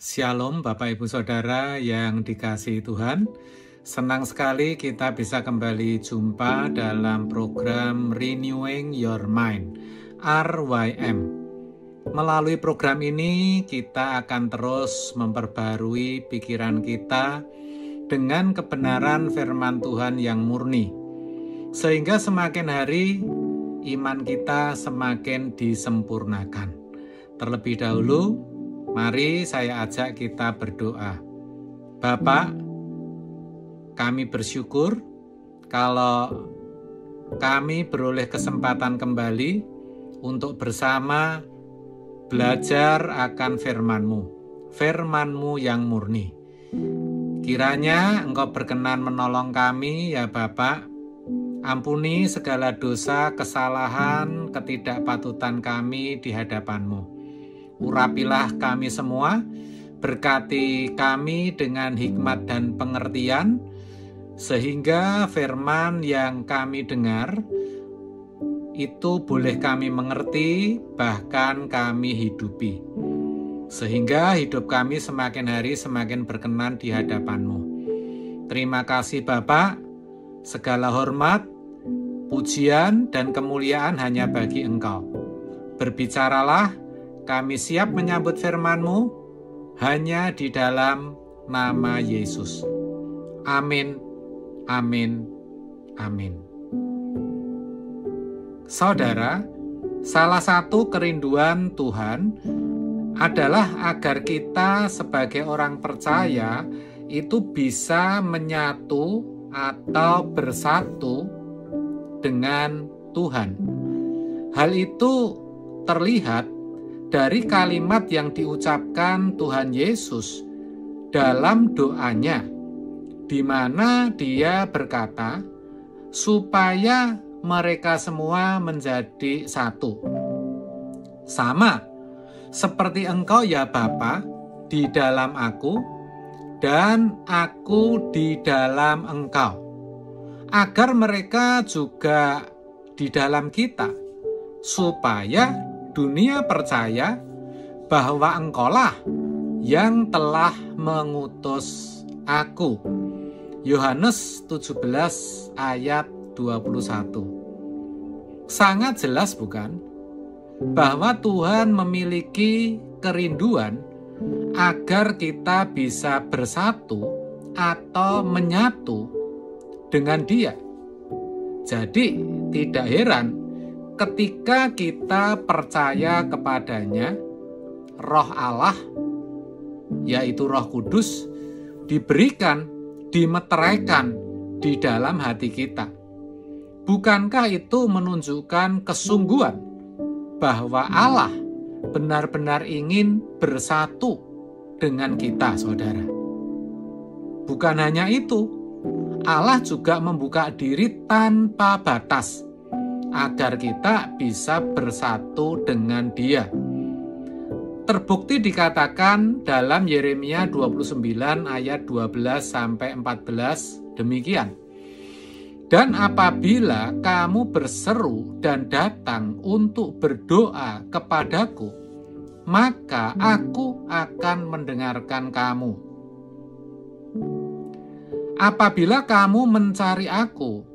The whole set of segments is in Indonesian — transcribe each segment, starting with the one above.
Shalom Bapak Ibu Saudara yang dikasihi Tuhan. Senang sekali kita bisa kembali jumpa dalam program Renewing Your Mind, RYM. Melalui program ini kita akan terus memperbarui pikiran kita dengan kebenaran firman Tuhan yang murni. Sehingga semakin hari iman kita semakin disempurnakan. Terlebih dahulu, mari saya ajak kita berdoa. Bapak, kami bersyukur kalau kami beroleh kesempatan kembali untuk bersama belajar akan firman-Mu, firman-Mu yang murni. Kiranya Engkau berkenan menolong kami ya Bapak. Ampuni segala dosa, kesalahan, ketidakpatutan kami di hadapan-Mu. Urapilah kami semua, berkati kami dengan hikmat dan pengertian, sehingga firman yang kami dengar itu boleh kami mengerti, bahkan kami hidupi. Sehingga hidup kami semakin hari semakin berkenan di hadapan-Mu. Terima kasih Bapak, segala hormat, pujian, dan kemuliaan hanya bagi Engkau. Berbicaralah, kami siap menyambut firman-Mu hanya di dalam nama Yesus. Amin, amin, amin. Saudara, salah satu kerinduan Tuhan adalah agar kita sebagai orang percaya itu bisa menyatu atau bersatu dengan Tuhan. Hal itu terlihat dari kalimat yang diucapkan Tuhan Yesus dalam doanya, di mana Dia berkata, supaya mereka semua menjadi satu. Sama seperti Engkau ya Bapa di dalam aku, dan aku di dalam Engkau, agar mereka juga di dalam kita, supaya dunia percaya bahwa Engkaulah yang telah mengutus aku. Yohanes 17 ayat 21. Sangat jelas bukan? Bahwa Tuhan memiliki kerinduan agar kita bisa bersatu atau menyatu dengan Dia. Jadi tidak heran ketika kita percaya kepadanya, Roh Allah, yaitu Roh Kudus, diberikan, dimeteraikan di dalam hati kita. Bukankah itu menunjukkan kesungguhan bahwa Allah benar-benar ingin bersatu dengan kita, saudara? Bukan hanya itu, Allah juga membuka diri tanpa batas agar kita bisa bersatu dengan Dia. Terbukti dikatakan dalam Yeremia 29 ayat 12-14 demikian. Dan apabila kamu berseru dan datang untuk berdoa kepadaku, maka aku akan mendengarkan kamu. Apabila kamu mencari aku,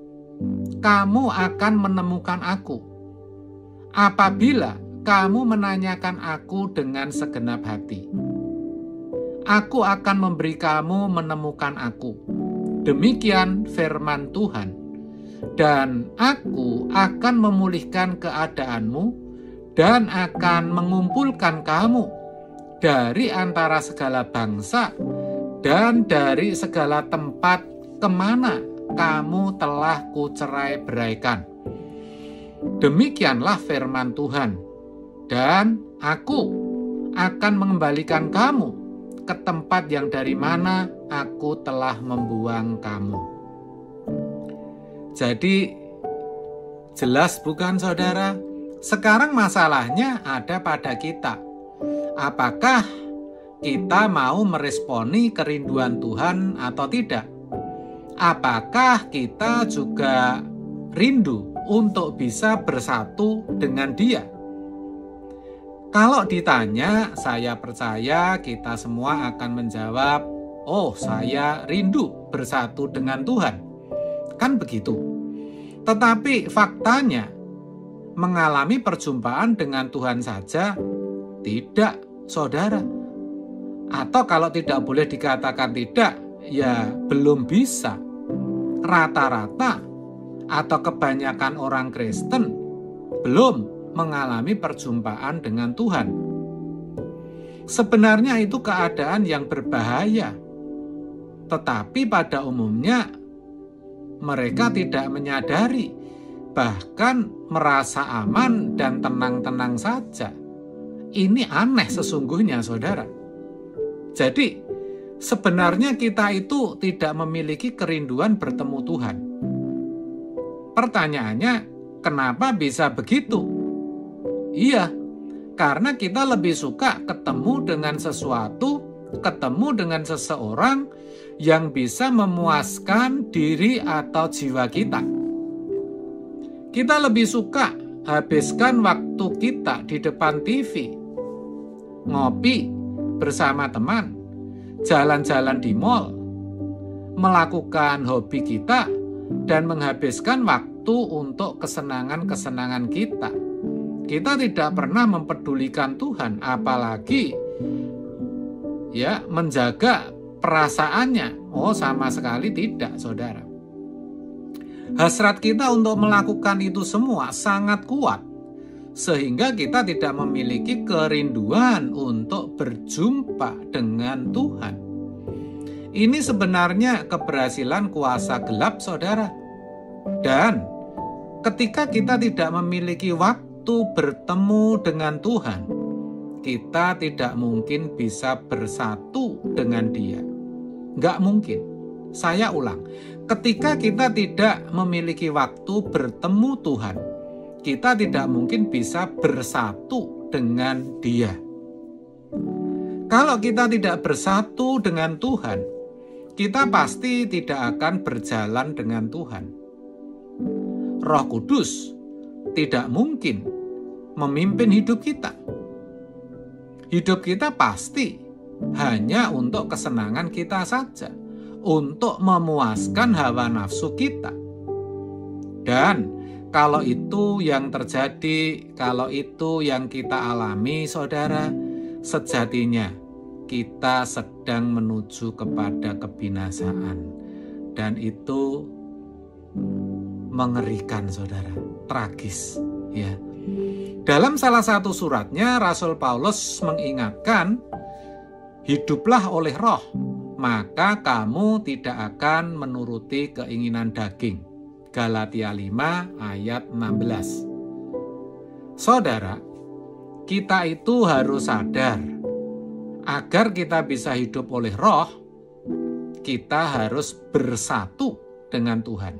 kamu akan menemukan aku. Apabila kamu menanyakan aku dengan segenap hati, aku akan memberi kamu menemukan aku. Demikian firman Tuhan. Dan aku akan memulihkan keadaanmu dan akan mengumpulkan kamu dari antara segala bangsa dan dari segala tempat kemana kamu telah kucerai-beraikan. Demikianlah firman Tuhan. Dan aku akan mengembalikan kamu ke tempat yang dari mana aku telah membuang kamu. Jadi jelas bukan saudara? Sekarang masalahnya ada pada kita. Apakah kita mau meresponi kerinduan Tuhan atau tidak? Apakah kita juga rindu untuk bisa bersatu dengan Dia? Kalau ditanya, saya percaya kita semua akan menjawab, oh, saya rindu bersatu dengan Tuhan. Kan begitu. Tetapi faktanya, mengalami perjumpaan dengan Tuhan saja tidak, saudara. Atau kalau tidak boleh dikatakan tidak, ya belum bisa. Rata-rata atau kebanyakan orang Kristen belum mengalami perjumpaan dengan Tuhan. Sebenarnya itu keadaan yang berbahaya. Tetapi pada umumnya mereka tidak menyadari, bahkan merasa aman dan tenang-tenang saja. Ini aneh sesungguhnya, saudara. Jadi, sebenarnya kita itu tidak memiliki kerinduan bertemu Tuhan. Pertanyaannya, kenapa bisa begitu? Iya, karena kita lebih suka ketemu dengan sesuatu, ketemu dengan seseorang yang bisa memuaskan diri atau jiwa kita. Kita lebih suka habiskan waktu kita di depan TV, ngopi bersama teman, jalan-jalan di mal, melakukan hobi kita, dan menghabiskan waktu untuk kesenangan-kesenangan kita. Kita tidak pernah mempedulikan Tuhan, apalagi menjaga perasaannya. Oh, sama sekali tidak, saudara. Hasrat kita untuk melakukan itu semua sangat kuat, sehingga kita tidak memiliki kerinduan untuk berjumpa dengan Tuhan. Ini sebenarnya keberhasilan kuasa gelap, saudara. Dan ketika kita tidak memiliki waktu bertemu dengan Tuhan, kita tidak mungkin bisa bersatu dengan Dia. Nggak mungkin. Saya ulang, ketika kita tidak memiliki waktu bertemu Tuhan, kita tidak mungkin bisa bersatu dengan Dia. Kalau kita tidak bersatu dengan Tuhan, kita pasti tidak akan berjalan dengan Tuhan. Roh Kudus tidak mungkin memimpin hidup kita. Hidup kita pasti hanya untuk kesenangan kita saja, untuk memuaskan hawa nafsu kita. Dan kalau itu yang terjadi, kalau itu yang kita alami, saudara, sejatinya kita sedang menuju kepada kebinasaan. Dan itu mengerikan, saudara, tragis, ya. Dalam salah satu suratnya, Rasul Paulus mengingatkan, hiduplah oleh roh, maka kamu tidak akan menuruti keinginan daging. Galatia 5 ayat 16. Saudara, kita itu harus sadar, agar kita bisa hidup oleh roh, kita harus bersatu dengan Tuhan.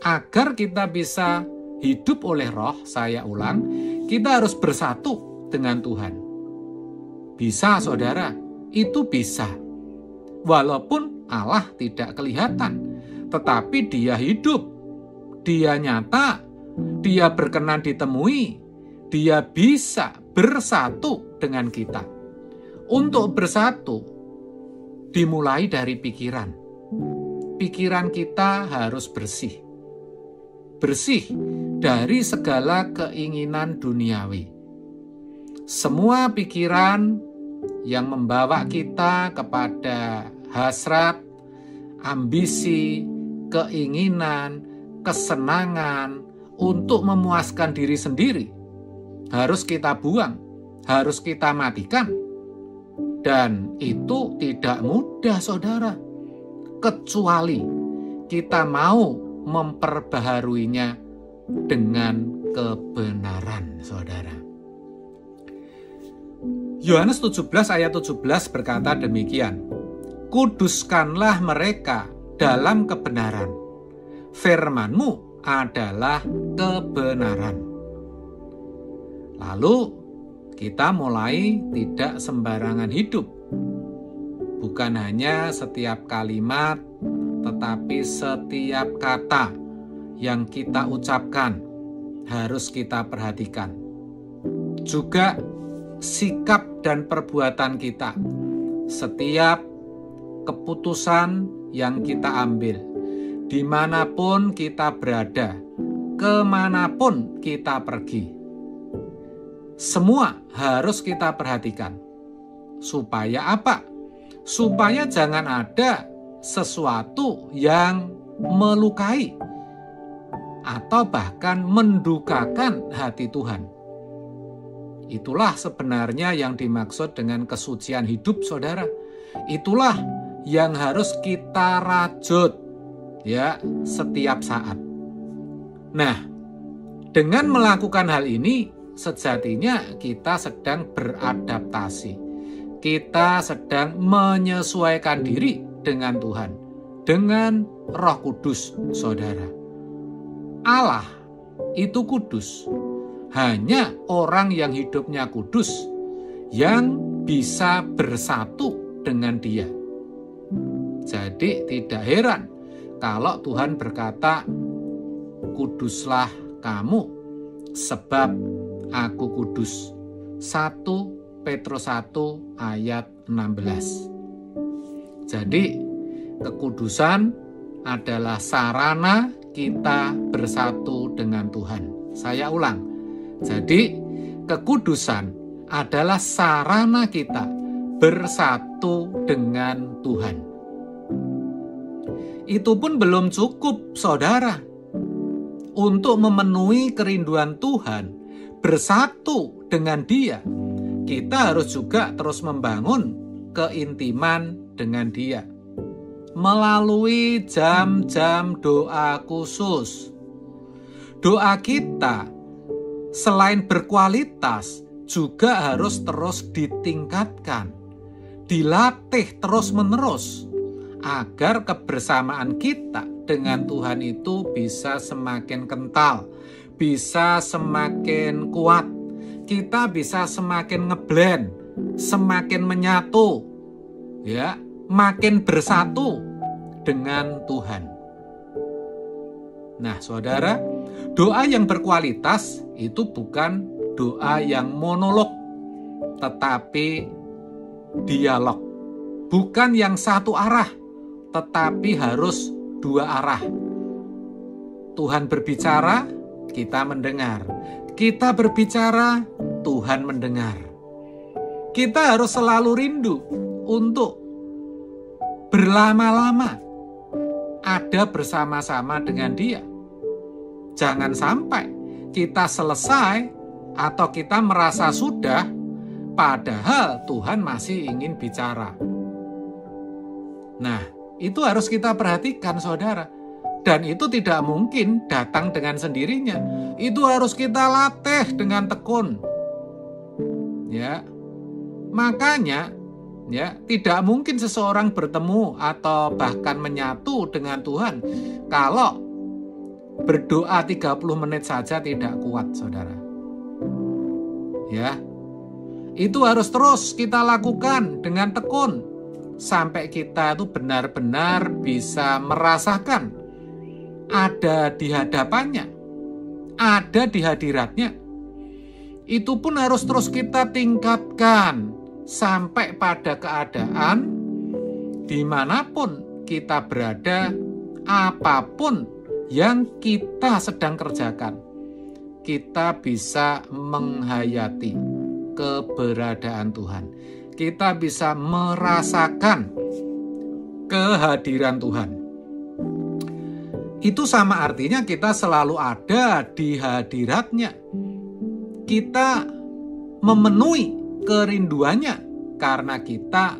Agar kita bisa hidup oleh roh, saya ulang, kita harus bersatu dengan Tuhan. Bisa, saudara, itu bisa. Walaupun Allah tidak kelihatan, tetapi Dia hidup, Dia nyata, Dia berkenan ditemui, Dia bisa bersatu dengan kita. Untuk bersatu, dimulai dari pikiran. Pikiran kita harus bersih. Bersih dari segala keinginan duniawi. Semua pikiran yang membawa kita kepada hasrat, ambisi, keinginan, kesenangan untuk memuaskan diri sendiri harus kita buang, harus kita matikan. Dan itu tidak mudah, saudara, kecuali kita mau memperbaharuinya dengan kebenaran, saudara. Yohanes 17 ayat 17 berkata demikian, kuduskanlah mereka dalam kebenaran, firman-Mu adalah kebenaran. Lalu kita mulai tidak sembarangan hidup. Bukan hanya setiap kalimat, tetapi setiap kata yang kita ucapkan harus kita perhatikan. Juga sikap dan perbuatan kita, setiap keputusan yang kita ambil, dimanapun kita berada, kemanapun kita pergi, semua harus kita perhatikan. Supaya apa? Supaya jangan ada sesuatu yang melukai atau bahkan mendukakan hati Tuhan. Itulah sebenarnya yang dimaksud dengan kesucian hidup, saudara. Itulah yang harus kita rajut ya setiap saat. Nah, dengan melakukan hal ini sejatinya kita sedang beradaptasi. Kita sedang menyesuaikan diri dengan Tuhan, dengan Roh Kudus, saudara. Allah itu kudus. Hanya orang yang hidupnya kudus yang bisa bersatu dengan Dia. Jadi tidak heran kalau Tuhan berkata, "Kuduslah kamu, sebab aku kudus." 1 Petrus 1 ayat 16. Jadi kekudusan adalah sarana kita bersatu dengan Tuhan. Saya ulang. Jadi kekudusan adalah sarana kita bersatu dengan Tuhan. Itu pun belum cukup, saudara. Untuk memenuhi kerinduan Tuhan, bersatu dengan Dia, kita harus juga terus membangun keintiman dengan Dia melalui jam-jam doa khusus. Doa kita selain berkualitas juga harus terus ditingkatkan, dilatih terus-menerus agar kebersamaan kita dengan Tuhan itu bisa semakin kental, bisa semakin kuat. Kita bisa semakin ngeblend, semakin menyatu, ya, makin bersatu dengan Tuhan. Nah, saudara, doa yang berkualitas itu bukan doa yang monolog, tetapi dialog. Bukan yang satu arah, tetapi harus dua arah. Tuhan berbicara, kita mendengar. Kita berbicara, Tuhan mendengar. Kita harus selalu rindu untuk berlama-lama ada bersama-sama dengan Dia. Jangan sampai kita selesai atau kita merasa sudah, padahal Tuhan masih ingin bicara. Nah, itu harus kita perhatikan, saudara. Dan itu tidak mungkin datang dengan sendirinya. Itu harus kita latih dengan tekun. Ya. Makanya, ya, tidak mungkin seseorang bertemu atau bahkan menyatu dengan Tuhan kalau berdoa 30 menit saja tidak kuat, saudara. Ya. Itu harus terus kita lakukan dengan tekun sampai kita itu benar-benar bisa merasakan ada di hadapannya, ada di hadiratnya. Itu pun harus terus kita tingkatkan sampai pada keadaan dimanapun kita berada, apapun yang kita sedang kerjakan, kita bisa menghayati keberadaan Tuhan. Kita bisa merasakan kehadiran Tuhan. Itu sama artinya kita selalu ada di hadiratnya. Kita memenuhi kerinduannya karena kita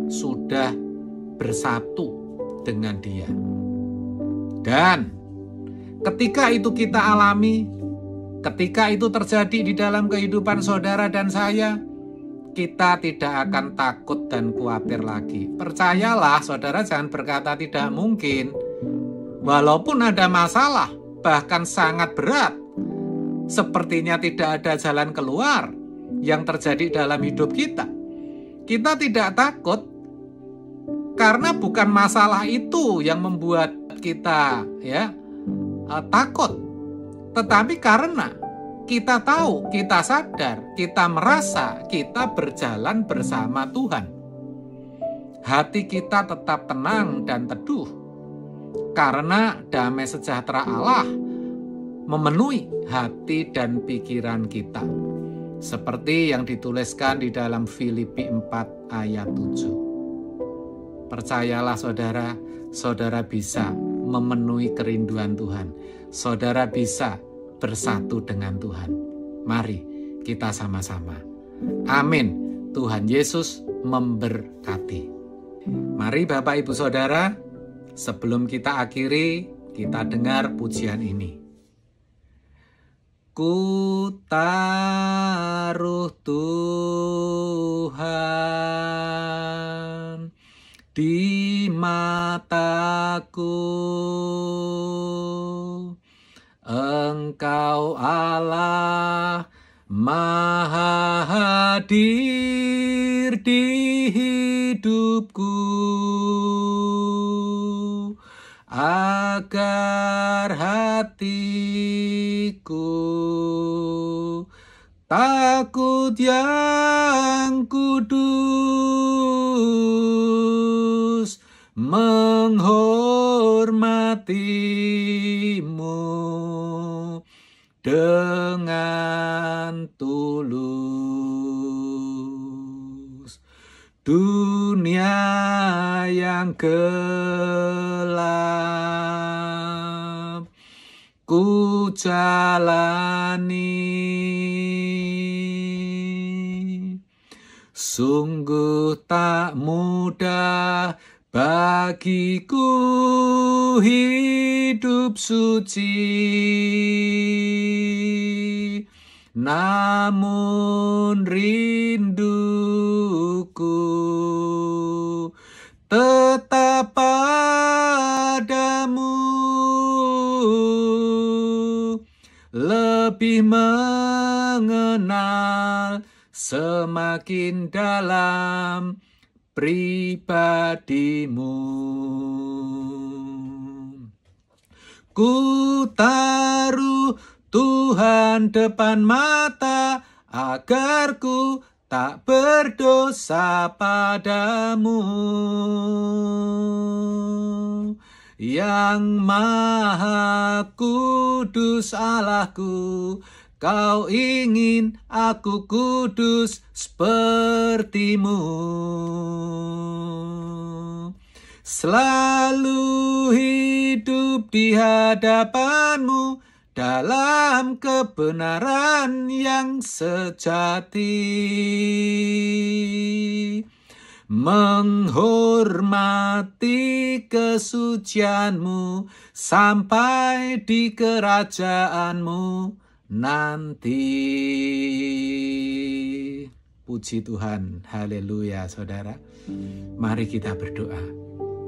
sudah bersatu dengan Dia. Dan ketika itu kita alami, ketika itu terjadi di dalam kehidupan saudara dan saya, kita tidak akan takut dan khawatir lagi. Percayalah, saudara, jangan berkata tidak mungkin. Walaupun ada masalah, bahkan sangat berat, sepertinya tidak ada jalan keluar yang terjadi dalam hidup kita, kita tidak takut, karena bukan masalah itu yang membuat kita takut, tetapi karena kita tahu, kita sadar, kita merasa kita berjalan bersama Tuhan. Hati kita tetap tenang dan teduh, karena damai sejahtera Allah memenuhi hati dan pikiran kita. Seperti yang dituliskan di dalam Filipi 4 ayat 7. Percayalah saudara, saudara bisa memenuhi kerinduan Tuhan. Saudara bisa bersatu dengan Tuhan. Mari kita sama-sama. Amin. Tuhan Yesus memberkati. Mari Bapak Ibu Saudara, sebelum kita akhiri, kita dengar pujian ini. Ku taruh Tuhan di mataku, Engkau Allah Maha hadir di hidupku, agar hatiku takut yang kudus menghormatimu dengan tulus. Dunia yang gelap ku jalani, sungguh tak mudah bagiku hidup suci, namun rinduku tetap padamu, lebih mengenal semakin dalam pribadimu. Ku taruh Tuhan depan mata, agar ku tak berdosa padamu. Yang Maha Kudus Allahku, Kau ingin aku kudus sepertimu. Selalu hidup di hadapanmu dalam kebenaran yang sejati, menghormati kesucianmu sampai di kerajaanmu nanti. Puji Tuhan, haleluya saudara. Mari kita berdoa.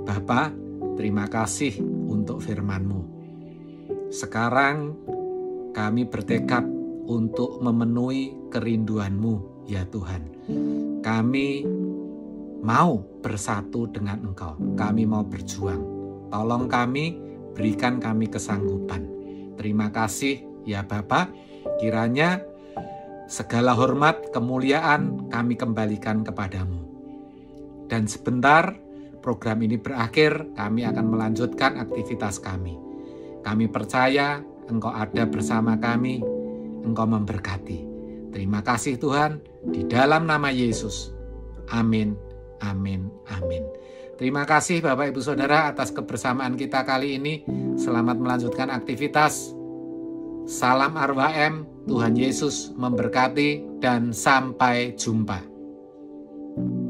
Bapa, terima kasih untuk firman-Mu. Sekarang kami bertekad untuk memenuhi kerinduan-Mu ya Tuhan. Kami mau bersatu dengan Engkau. Kami mau berjuang. Tolong kami, berikan kami kesanggupan. Terima kasih ya Bapa. Kiranya segala hormat, kemuliaan kami kembalikan kepadamu. Dan sebentar program ini berakhir, kami akan melanjutkan aktivitas kami. Kami percaya Engkau ada bersama kami, Engkau memberkati. Terima kasih Tuhan, di dalam nama Yesus. Amin, amin, amin. Terima kasih Bapak Ibu Saudara atas kebersamaan kita kali ini. Selamat melanjutkan aktivitas. Salam arwah M, Tuhan Yesus memberkati dan sampai jumpa.